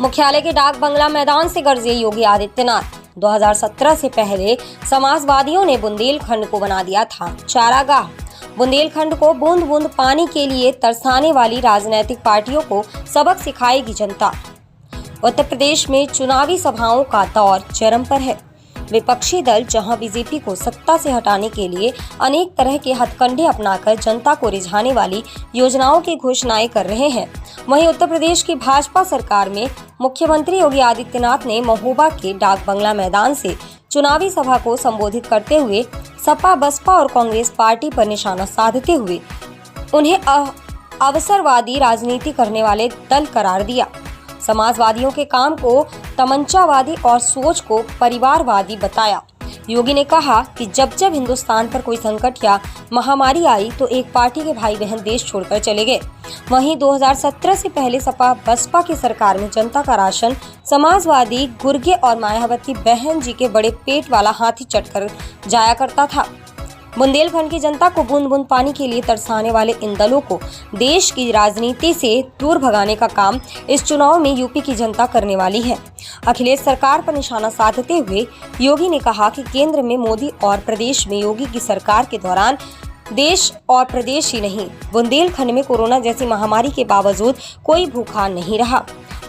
मुख्यालय के डाक बंगला मैदान से गरजे योगी आदित्यनाथ। 2017 से पहले समाजवादियों ने बुंदेलखंड को बना दिया था चारागाह। बुंदेलखंड को बूंद बूंद पानी के लिए तरसाने वाली राजनीतिक पार्टियों को सबक सिखाएगी जनता। उत्तर प्रदेश में चुनावी सभाओं का दौर चरम पर है। विपक्षी दल जहां बीजेपी को सत्ता से हटाने के लिए अनेक तरह के हथकंडे अपनाकर जनता को रिझाने वाली योजनाओं की घोषणाएं कर रहे हैं, वहीं उत्तर प्रदेश की भाजपा सरकार में मुख्यमंत्री योगी आदित्यनाथ ने महोबा के डाक बंगला मैदान से चुनावी सभा को संबोधित करते हुए सपा, बसपा और कांग्रेस पार्टी पर निशाना साधते हुए उन्हें अवसरवादी राजनीति करने वाले दल करार दिया। समाजवादियों के काम को तमंचावादी और सोच को परिवारवादी बताया। योगी ने कहा कि जब जब हिंदुस्तान पर कोई संकट या महामारी आई तो एक पार्टी के भाई बहन देश छोड़कर चले गए। वहीं 2017 से पहले सपा बसपा की सरकार में जनता का राशन समाजवादी गुर्गे और मायावती बहन जी के बड़े पेट वाला हाथी चटकर जाया करता था। बुंदेलखंड की जनता को बूंद बूंद पानी के लिए तरसाने वाले इन दलों को देश की राजनीति से दूर भगाने का काम इस चुनाव में यूपी की जनता करने वाली है। अखिलेश सरकार पर निशाना साधते हुए योगी ने कहा कि केंद्र में मोदी और प्रदेश में योगी की सरकार के दौरान देश और प्रदेश ही नहीं, बुंदेलखंड में कोरोना जैसी महामारी के बावजूद कोई भूखा नहीं रहा।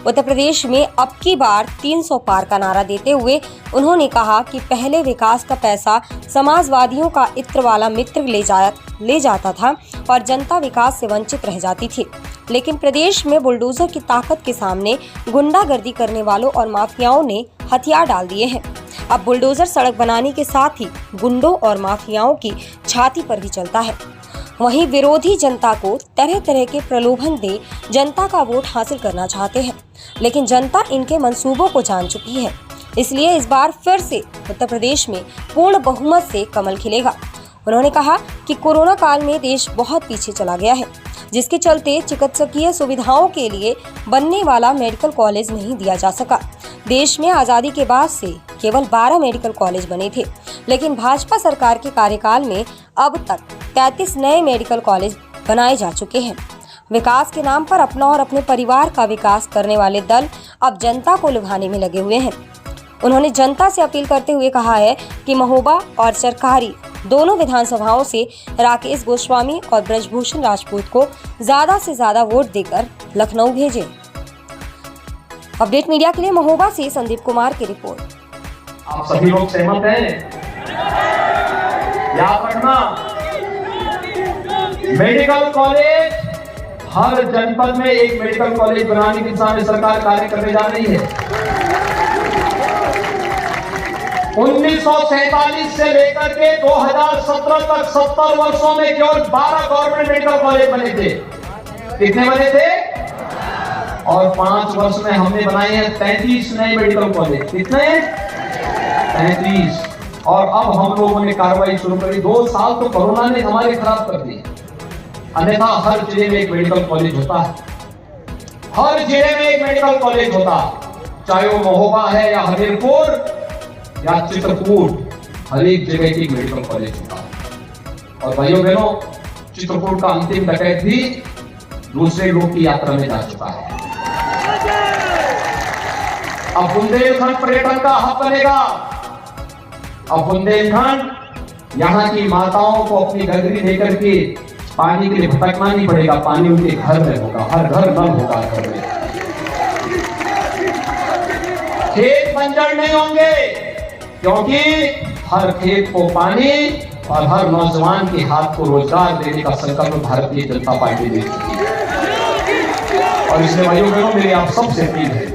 उत्तर प्रदेश में अब की बार 300 पार का नारा देते हुए उन्होंने कहा कि पहले विकास का पैसा समाजवादियों का इत्र वाला मित्र ले जाता था और जनता विकास से वंचित रह जाती थी, लेकिन प्रदेश में बुलडोजर की ताकत के सामने गुंडागर्दी करने वालों और माफियाओं ने हथियार डाल दिए हैं। अब बुलडोजर सड़क बनाने के साथ ही गुंडों और माफियाओं की छाती पर भी चलता है। वहीं विरोधी जनता को तरह तरह के प्रलोभन दे जनता का वोट हासिल करना चाहते हैं, लेकिन जनता इनके मंसूबों को जान चुकी है। इसलिए इस बार फिर से उत्तर प्रदेश में पूर्ण बहुमत से कमल खिलेगा। उन्होंने कहा कि कोरोना काल में देश बहुत पीछे चला गया है, जिसके चलते चिकित्सकीय सुविधाओं के लिए बनने वाला मेडिकल कॉलेज नहीं दिया जा सका। देश में आज़ादी के बाद से केवल 12 मेडिकल कॉलेज बने थे, लेकिन भाजपा सरकार के कार्यकाल में अब तक 33 नए मेडिकल कॉलेज बनाए जा चुके हैं। विकास के नाम पर अपना और अपने परिवार का विकास करने वाले दल अब जनता को लुभाने में लगे हुए हैं। उन्होंने जनता से अपील करते हुए कहा है कि महोबा और सरकारी दोनों विधानसभाओं से राकेश गोस्वामी और ब्रजभूषण राजपूत को ज्यादा से ज्यादा वोट देकर लखनऊ भेजें। अपडेट मीडिया के लिए महोबा से संदीप कुमार की रिपोर्ट। आप सभी लोग सहमत हैं? याद रखना, मेडिकल कॉलेज हर जनपद में एक मेडिकल कॉलेज बनाने की दिशा में सरकार कार्य करने जा रही है। 1947 से लेकर के 2017 तक 70 वर्षों में केवल 12 गवर्नमेंट मेडिकल कॉलेज बने थे। कितने बने थे? और 5 वर्ष में हमने बनाए हैं 33 नए मेडिकल कॉलेज। कितने? 33। और अब हम लोगों ने कार्रवाई शुरू करी। 2 साल तो कोरोना ने हमारे खराब कर दिए, अन्यथा हर जिले में एक मेडिकल कॉलेज होता है। हर जिले में एक मेडिकल कॉलेज होता है, चाहे वो महोबा है या हमीरपुर या चित्रकूट, हर एक जगह की मेडिकल कॉलेज होता है। और भाइयों बहनों, चित्रकूट का अंतिम डकैत भी दूसरे लोग की यात्रा में जा चुका है। अब बुंदेलखंड पर्यटन का हब बनेगा। अब बुंदेलखंड यहाँ की माताओं को अपनी गगरी लेकर के पानी के लिए भटकना नहीं पड़ेगा, पानी उनके घर में होगा, हर घर नल होगा घर में। खेत बंजर नहीं होंगे, क्योंकि हर खेत को पानी और हर नौजवान के हाथ को रोजगार देने का संकल्प भारतीय जनता पार्टी ने किया है। और इसलिए भाइयों बहनों, मेरी आप सबसे अपील है